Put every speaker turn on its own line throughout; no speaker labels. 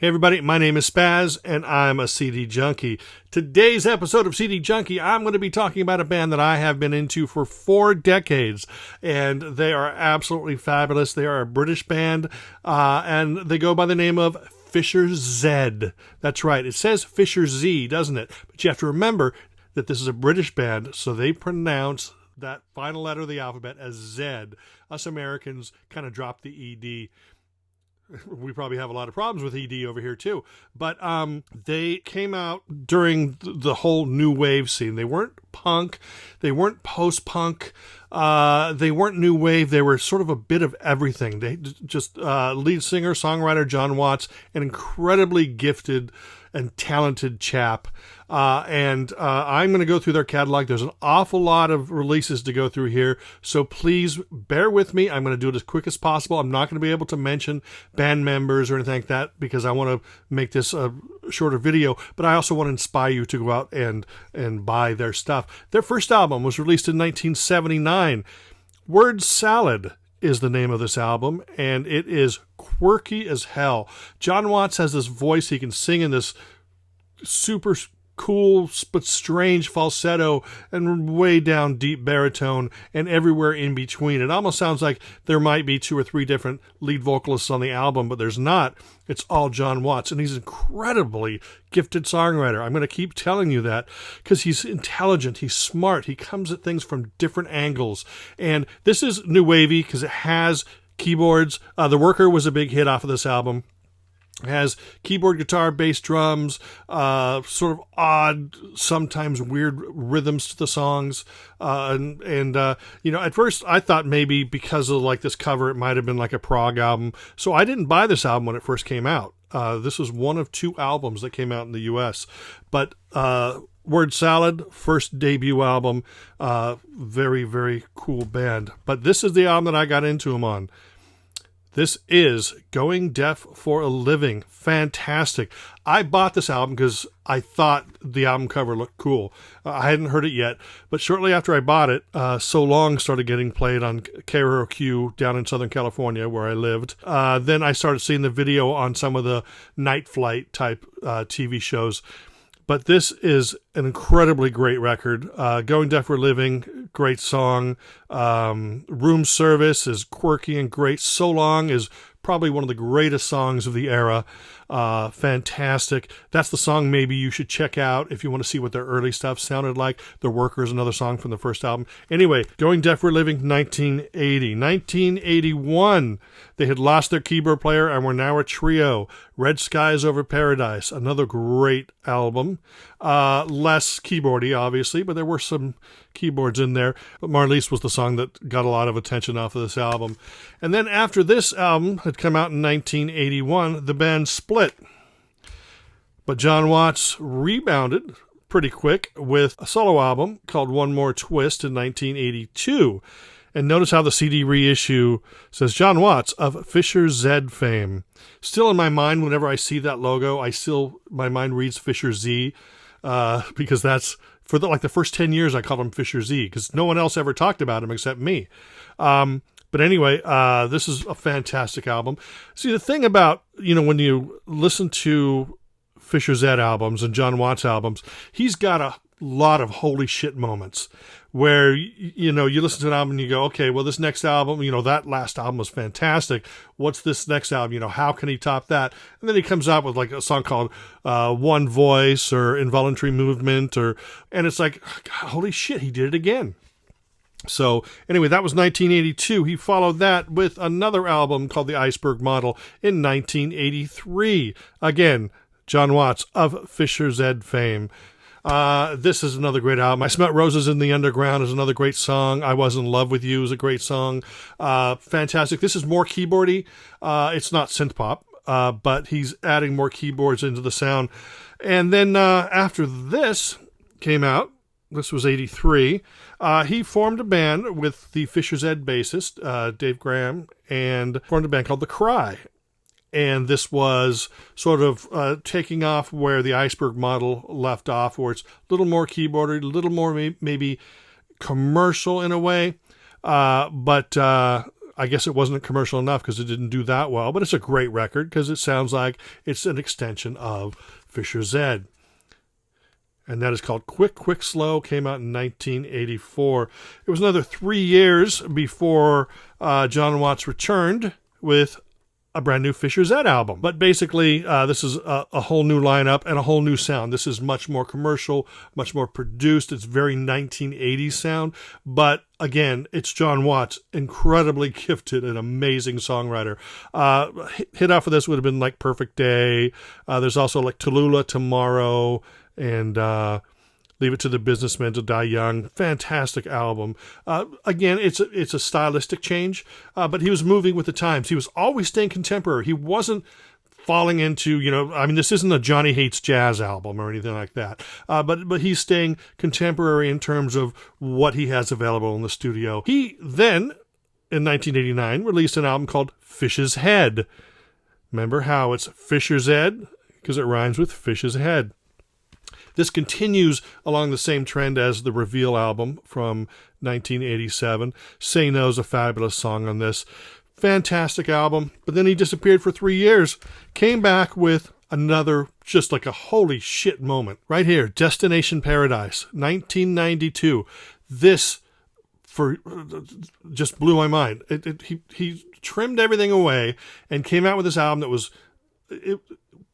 Hey everybody, my name is SPAZ and I'm a CD Junkie. Today's episode of CD Junkie, I'm going to be talking about a band that I have been into for 4 decades, and they are absolutely fabulous. They are a British band, and they go by the name of FisherZ. That's right, it says FisherZ, doesn't it? But you have to remember that this is a British band, so they pronounce that final letter of the alphabet as Z. Us Americans kind of drop the ED. We probably have a lot of problems with ED over here too, but they came out during the whole new wave scene. They weren't punk, they weren't post-punk, they weren't new wave. They were sort of a bit of everything. They just lead singer, songwriter John Watts, an incredibly gifted and talented chap. And I'm going to go through their catalog. There's an awful lot of releases to go through here, so please bear with me. I'm going to do it as quick as possible. I'm not going to be able to mention band members or anything like that because I want to make this a shorter video, but I also want to inspire you to go out and buy their stuff. Their first album was released in 1979. Word Salad is the name of this album, and it is quirky as hell. John Watts has this voice. He can sing in this super cool but strange falsetto and way down deep baritone and everywhere in between. It almost sounds like there might be 2 or 3 different lead vocalists on the album, but there's not. It's all John Watts, and he's an incredibly gifted songwriter. I'm going to keep telling you that because he's intelligent, he's smart, he comes at things from different angles. And this is new wavy because it has keyboards. The Worker was a big hit off of this album. It has keyboard, guitar, bass, drums, sort of odd, sometimes weird rhythms to the songs. At first I thought maybe because of like this cover, it might have been like a prog album. So I didn't buy this album when it first came out. This was one of 2 albums that came out in the US. But Word Salad, first debut album, very, very cool band. But this is the album that I got into them on. This is Going Deaf for a Living. Fantastic. I bought this album because I thought the album cover looked cool. I hadn't heard it yet, but shortly after I bought it, So Long started getting played on KROQ down in Southern California where I lived. Then I started seeing the video on some of the Night Flight type TV shows. But this is an incredibly great record. Going Deaf for a Living, great song. Room Service is quirky and great. So Long is probably one of the greatest songs of the era. Fantastic. That's the song maybe you should check out if you want to see what their early stuff sounded like. The Worker is another song from the first album. Anyway, Going Deaf for a Living, 1980. 1981, they had lost their keyboard player and were now a trio. Red Skies Over Paradise, another great album. Less keyboardy, obviously, but there were some keyboards in there. But Marlise was the song that got a lot of attention off of this album. And then after this album had come out in 1981, the band split. But John Watts rebounded pretty quick with a solo album called One More Twist in 1982. And notice how the CD reissue says John Watts of FisherZ fame. Still in my mind, whenever I see that logo, my mind reads FisherZ, because that's, for the first 10 years I called him FisherZ, because no one else ever talked about him except me. But anyway, this is a fantastic album. See, the thing about, when you listen to FisherZ albums and John Watts albums, he's got a lot of holy shit moments where, you listen to an album and you go, okay, well, this next album, that last album was fantastic. What's this next album? How can he top that? And then he comes out with like a song called One Voice or Involuntary Movement, and it's like, God, holy shit, he did it again. So anyway, that was 1982. He followed that with another album called The Iceberg Model in 1983. Again, John Watts of FisherZ fame. This is another great album. I Smelt Roses in the Underground is another great song. I Was in Love with You is a great song. Fantastic. This is more keyboardy. It's not synth pop, but he's adding more keyboards into the sound. And then after this came out, this was 83, he formed a band with the FisherZ bassist, Dave Graham, and formed a band called The Cry. And this was sort of taking off where the Iceberg Model left off, where it's a little more keyboardy, a little more maybe commercial in a way. But I guess it wasn't commercial enough because it didn't do that well, but it's a great record because it sounds like it's an extension of FisherZ. And that is called Quick, Quick, Slow, came out in 1984. It was another 3 years before John Watts returned with a brand new FisherZ album. But basically, this is a whole new lineup and a whole new sound. This is much more commercial, much more produced. It's very 1980s sound. But again, it's John Watts, incredibly gifted and amazing songwriter. Hit off of this would have been like Perfect Day. There's also like Tallulah Tomorrow and Leave It to the Businessmen to Die Young. Fantastic album. Again, it's a stylistic change, but he was moving with the times. He was always staying contemporary. He wasn't falling into, this isn't a Johnny Hates Jazz album or anything like that. But he's staying contemporary in terms of what he has available in the studio. He then, in 1989, released an album called Fish's Head. Remember how it's FisherZ? Because it rhymes with Fish's Head. This continues along the same trend as the Reveal album from 1987. Say No's a fabulous song on this. Fantastic album. But then he disappeared for 3 years. Came back with another, just like a holy shit moment. Right here, Destination Paradise, 1992. This just blew my mind. He trimmed everything away and came out with this album that was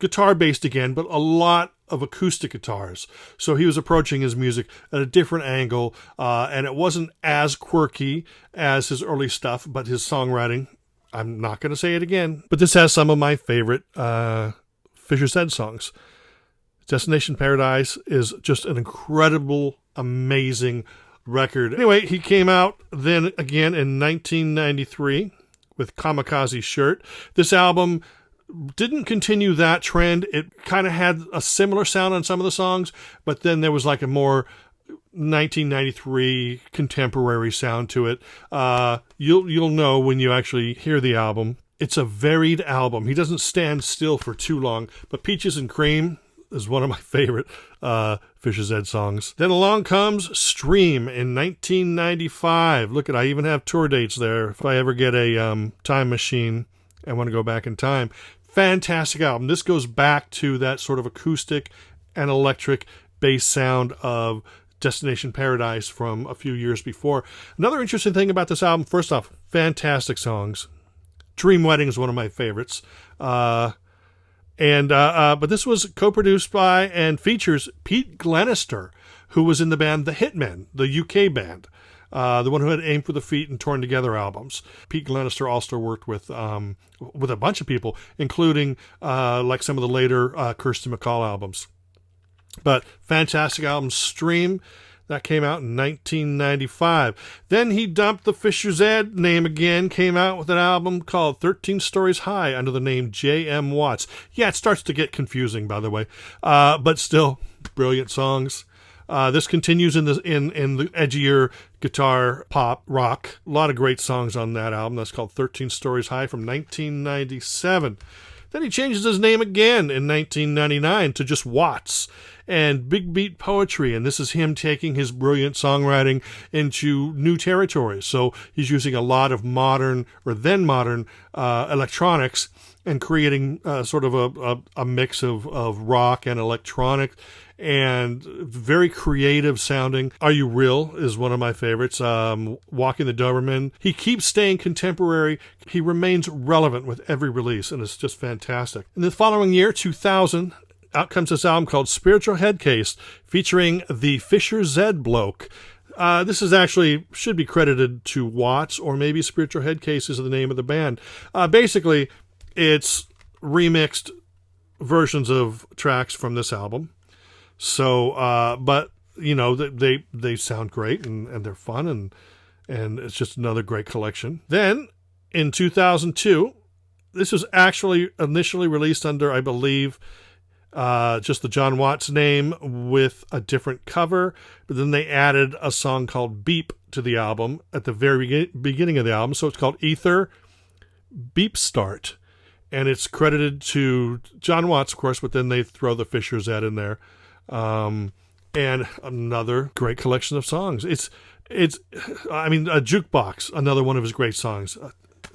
guitar-based again, but a lot of acoustic guitars. So he was approaching his music at a different angle, and it wasn't as quirky as his early stuff, but his songwriting, I'm not going to say it again, but this has some of my favorite FisherZ songs. Destination Paradise is just an incredible, amazing record. Anyway, he came out then again in 1993 with Kamikaze Shirt. This album didn't continue that trend. It kind of had a similar sound on some of the songs, but then there was like a more 1993 contemporary sound to it. You'll know when you actually hear the album. It's a varied album. He doesn't stand still for too long, but Peaches and Cream is one of my favorite FisherZ songs. Then along comes Stream in 1995. Look, I even have tour dates there if I ever get a time machine and want to go back in time. Fantastic album. This goes back to that sort of acoustic and electric bass sound of Destination Paradise from a few years before. Another interesting thing about this album, first off, fantastic songs. Dream Wedding is one of my favorites. But this was co-produced by and features Pete Glenister, who was in the band The Hitmen, the UK band. The one who had Aim for the Feet and Torn Together albums. Pete Glenister also worked with a bunch of people, including like some of the later Kirsty MacColl albums. But fantastic album, Stream, that came out in 1995. Then he dumped the FisherZ name again, came out with an album called 13 Stories High under the name J.M. Watts. Yeah, it starts to get confusing, by the way, but still brilliant songs. This continues in the edgier guitar pop rock. A lot of great songs on that album. That's called 13 Stories High from 1997. Then he changes his name again in 1999 to just Watts and Big Beat Poetry. And this is him taking his brilliant songwriting into new territories. So he's using a lot of modern electronics and creating sort of a mix of rock and electronic. And very creative sounding. Are You Real is one of my favorites. Walking the Doberman. He keeps staying contemporary. He remains relevant with every release, and it's just fantastic. In the following year, 2000, out comes this album called Spiritual Headcase, featuring the FisherZ bloke. This is actually, should be credited to Watts, or maybe Spiritual Headcase is the name of the band. Basically, it's remixed versions of tracks from this album. So, but they sound great and they're fun and it's just another great collection. Then in 2002, this was actually initially released under, I believe, just the John Watts name with a different cover, but then they added a song called Beep to the album at the very beginning of the album. So it's called Ether Beep Start, and it's credited to John Watts, of course, but then they throw the FisherZ in there. And another great collection of songs. It's a Jukebox, another one of his great songs.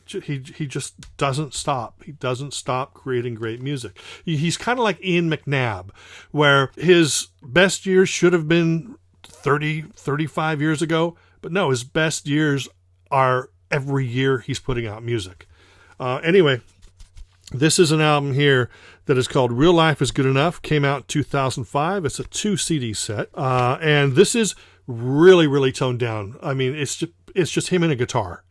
he just doesn't stop. He doesn't stop creating great music. He's kind of like Ian McNabb, where his best years should have been 30, 35 years ago, but no, his best years are every year he's putting out music. Anyway, this is an album here that is called Real Life is Good Enough. Came out in 2005. It's a 2 CD set. And this is really, really toned down. I mean, it's just him and a guitar.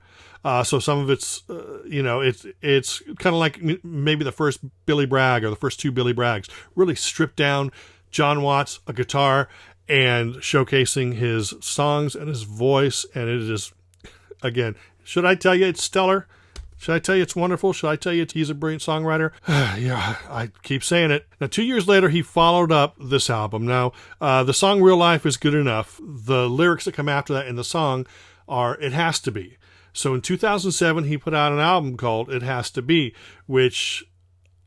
So some of it's, it's kind of like maybe the first Billy Bragg or the first 2 Billy Braggs. Really stripped down John Watts, a guitar, and showcasing his songs and his voice. And it is, again, should I tell you it's stellar? Should I tell you it's wonderful? Should I tell you he's a brilliant songwriter? Yeah, I keep saying it. Now, 2 years later, he followed up this album. Now, the song Real Life is Good Enough. The lyrics that come after that in the song are It Has to Be. So in 2007, he put out an album called It Has to Be, which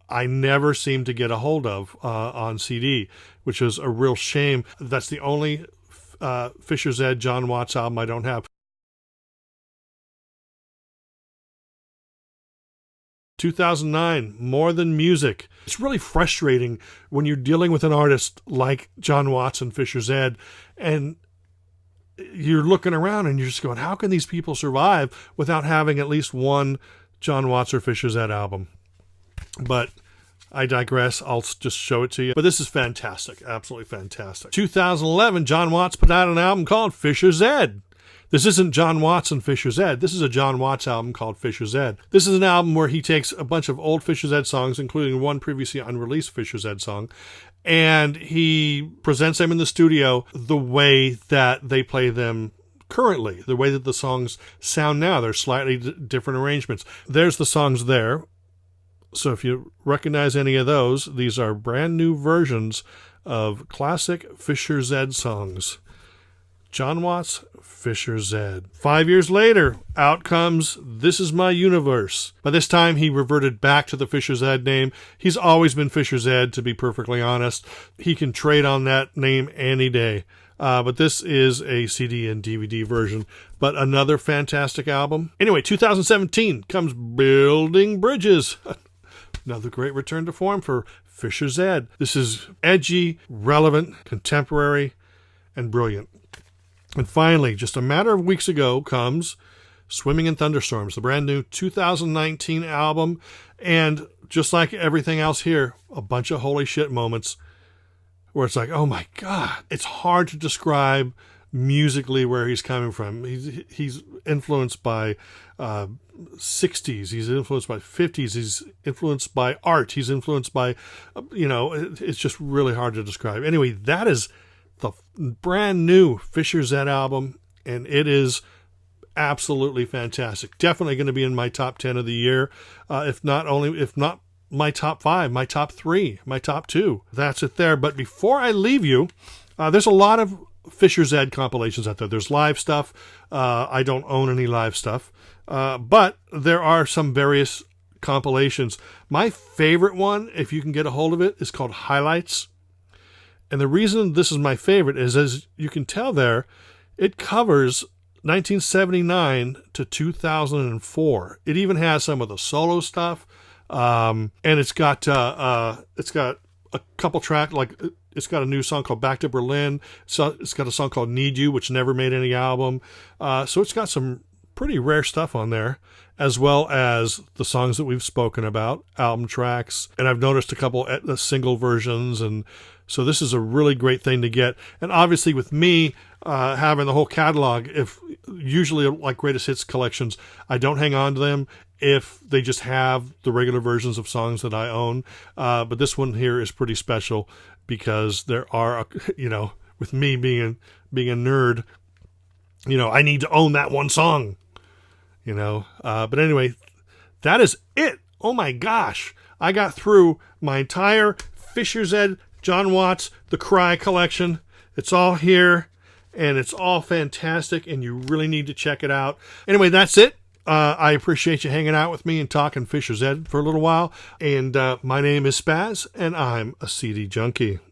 I never seemed to get a hold of on CD, which is a real shame. That's the only FisherZ John Watts album I don't have. 2009, More Than Music. It's really frustrating when you're dealing with an artist like John Watts and FisherZ, and you're looking around and you're just going, how can these people survive without having at least one John Watts or FisherZ album? But I digress. I'll just show it to you. But this is fantastic. Absolutely fantastic. 2011, John Watts put out an album called FisherZ. This isn't John Watts and FisherZ. This is a John Watts album called FisherZ. This is an album where he takes a bunch of old FisherZ songs, including one previously unreleased FisherZ song, and he presents them in the studio the way that they play them currently, the way that the songs sound now. They're slightly different arrangements. There's the songs there. So if you recognize any of those, these are brand new versions of classic FisherZ songs. John Watts, FisherZ. 5 years later, out comes This Is My Universe. By this time, he reverted back to the FisherZ name. He's always been FisherZ, to be perfectly honest. He can trade on that name any day. But this is a CD and DVD version. But another fantastic album. Anyway, 2017 comes Building Bridges. Another great return to form for FisherZ. This is edgy, relevant, contemporary, and brilliant. And finally, just a matter of weeks ago, comes Swimming in Thunderstorms, the brand new 2019 album. And just like everything else here, a bunch of holy shit moments where it's like, oh my God. It's hard to describe musically where he's coming from. He's influenced by 60s. He's influenced by 50s. He's influenced by art. He's influenced by, it's just really hard to describe. Anyway, that is the brand new FisherZ album, and it is absolutely fantastic. Definitely going to be in my top 10 of the year, if not my top 5, my top 3, my top 2. That's it there. But before I leave you, there's a lot of FisherZ compilations out there. There's live stuff. I don't own any live stuff, but there are some various compilations. My favorite one, if you can get a hold of it, is called Highlights. And the reason this is my favorite is, as you can tell there, it covers 1979 to 2004. It even has some of the solo stuff, and it's got a couple tracks, like it's got a new song called Back to Berlin. So it's got a song called Need You, which never made any album. So it's got some pretty rare stuff on there, as well as the songs that we've spoken about, album tracks, and I've noticed a couple single versions, and so this is a really great thing to get. And obviously with me having the whole catalog, if usually like greatest hits collections, I don't hang on to them if they just have the regular versions of songs that I own. But this one here is pretty special because there are, with me being a nerd, I need to own that one song, But anyway, that is it. Oh my gosh. I got through my entire FisherZ John Watts, The Cry collection. It's all here, and it's all fantastic, and you really need to check it out. Anyway, that's it. I appreciate you hanging out with me and talking FisherZ for a little while. And my name is SPAZ, and I'm a CD Junkie.